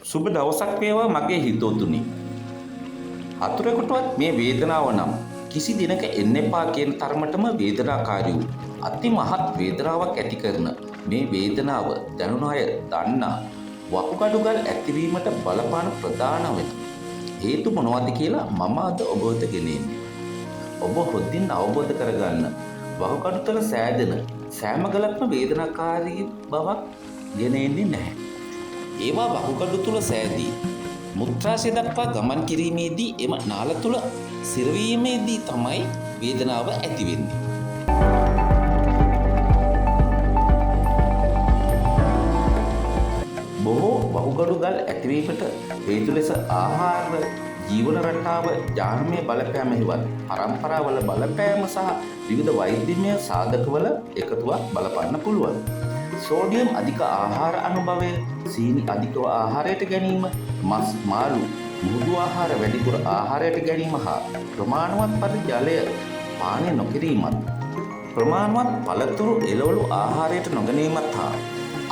සුබ දවසක් වේවා මගේ හිතෝතුනි. අතුරෙකුටවත් මේ වේදනාව නම් කිසි දිනක එන්න එපා කියන තරමටම වේදනාකාරී වූ අති මහත් වේදනාවක් ඇති කරන මේ වේදනාව දැනුණ අය දන්නා වකුගඩුගල් ඇතිවීමට බලපාන ප්‍රධාන වෙන හේතු මොනවද කියලා මම අද ඔබ වෙත ගෙනෙන්නේ. ඔබ හොඳින් අවබෝධ කරගන්න වකුගඩු තල සෑදෙන සෑම ගලක්ම වේදනාකාරී බවක් ගෙන එන්නේ නැහැ. ඒවා වකුගඩු තුල සෑදී මුත්‍රාශය දක්වා ගමන් කිරීමේදී එම නාල තුල සිරවීමේදී තමයි වේදනාව ඇති වෙන්නේ. බොහෝ වකුගඩු ගල් ඇතිවීමට හේතු ලෙස ආහාර, ජීවන රටාව, ජානමය බලපෑම හෙවත් පරම්පරාවල බලපෑම සහ විවිධ වෛද්‍යමය සාධකවල එකතුවක් බලපාන්න පුළුවන්. සෝඩියම් අධික ආහාර අනුභවය, සීනි අධිකව ආහාරයට ගැනීම, මස්, මාළු, මුහුදු ආහාර වැඩිපුර ආහාරයට ගැනීම හා ප්‍රමාණවත් පරිදි ජලය පානය නොකිරීමත්, ප්‍රමාණවත් පළතුරු එළවලු ආහාරයට නොගැනීමත් හා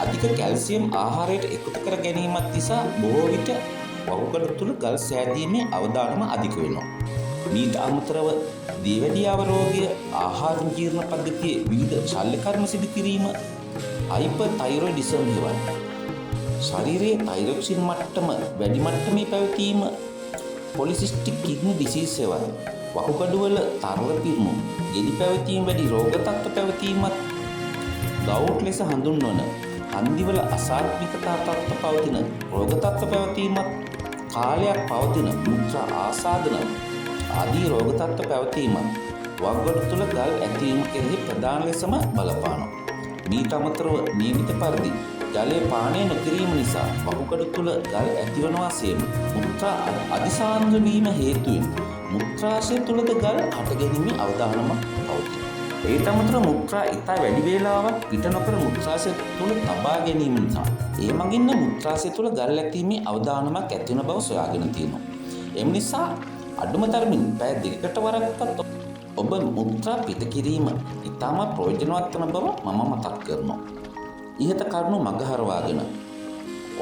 අධික කැල්සියම් ආහාරයට එකතු කර ගැනීමත් නිසා බොහෝ විට වකුගඩු තුල ගල් සෑදීමේ අවදානම අධික වෙනවා. මීට අමතරව දියවැඩියාව රෝගය, ආහාර ජීර්ණ පද්ධතියේ විවිධ ශල්‍ය කර්ම සිදු කිරීම, හයිපර්ථයිරොයිඩිසම් හෙවත් ශරීරයේ තයිරොක්සින් මට්ටම වැඩි මට්ටමේ පැවතීම, පොලිසිස්ටික් කිඩ්නි ඩිසීස් හෙවත් වකුගඩු වල තරල පිරුණු ගෙඩි පැවතීම වැඩි රෝග තත්ත්ව පැවතීමත්, ගවුට් ලෙස හඳුන්වන හන්දිවල අසාත්මිකතා තත්ත්ව පවතින රෝග තත්ත්ව පැවතීමත්, කාලයක් පවතින මුත්‍රා ආසාදන ආදී රෝග තත්ත්ව පැවතීමත් වකුගඩු තුල ගල් ඇතිවීම කෙරෙහි ප්‍රධාන ලෙසම බලපානවා. මීට අමතරව නියමිත පරිදි ජලය පානය නොකිරීම නිසා වකුගඩු තුල ගල් ඇතිවනවා සේම මුත්‍රා අධිසාන්ද්‍ර වීම හේතුවෙන් මුත්‍රාශය තුලද ගල් හටගැනීමේ අවදානමක් පවතී. ඒට අමතරව මුත්‍රා ඉතා වැඩි වේලාවක් පිට නොකර මුත්‍රාශය තුල තබා ගැනීම නිසා ඒ මගින්ම මුත්‍රාශය තුල ගල් ඇතිවීමේ අවදානමක් ඇති වෙන බව සොයාගෙන තියෙනවා. එම නිසා අඩුම තරමින් පැය දෙකකට වරක්වත් ඔබ මුත්‍රා පිට කිරීම ඉතාමත් ප්‍රයෝජනවත් වන බව මම මතක් කරනවා. ඉහත කරුණු මගහරවාගෙන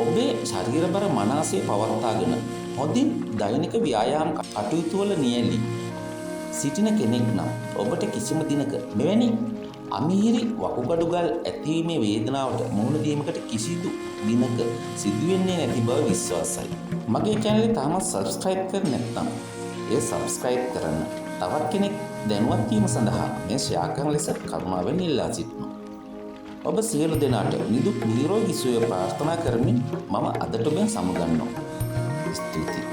ඔබේ ශරීර බර මනසේ පවත්වාගෙන හොඳින් දෛනික ව්‍යායාම කටයුතු වල නියැලී සිටින කෙනෙක් නම් ඔබට කිසිම දිනක මෙවැනි අමිහිරි වකුගඩු ගල් ඇතිවීමේ වේදනාවට මුහුණ දීමකට කිසිදු දිනක සිදු වෙන්නේ නැති බව විශ්වාසයි. මගේ channel එක තාමත් subscribe කර නැත්නම් ඒ subscribe කරන්න. තවත් කෙනෙක් දැනුවත් වීම සඳහා මේ ෂෙයා කරන ලෙස කරුණාවෙන් ඉල්ලා සිටිනවා. ඔබ සියලු දෙනාට නිදුක් නිරෝගී සුවය ප්‍රාර්ථනා කරමින් මම අදට ඔබෙන් සමුගන්නවා. ස්තුතියි.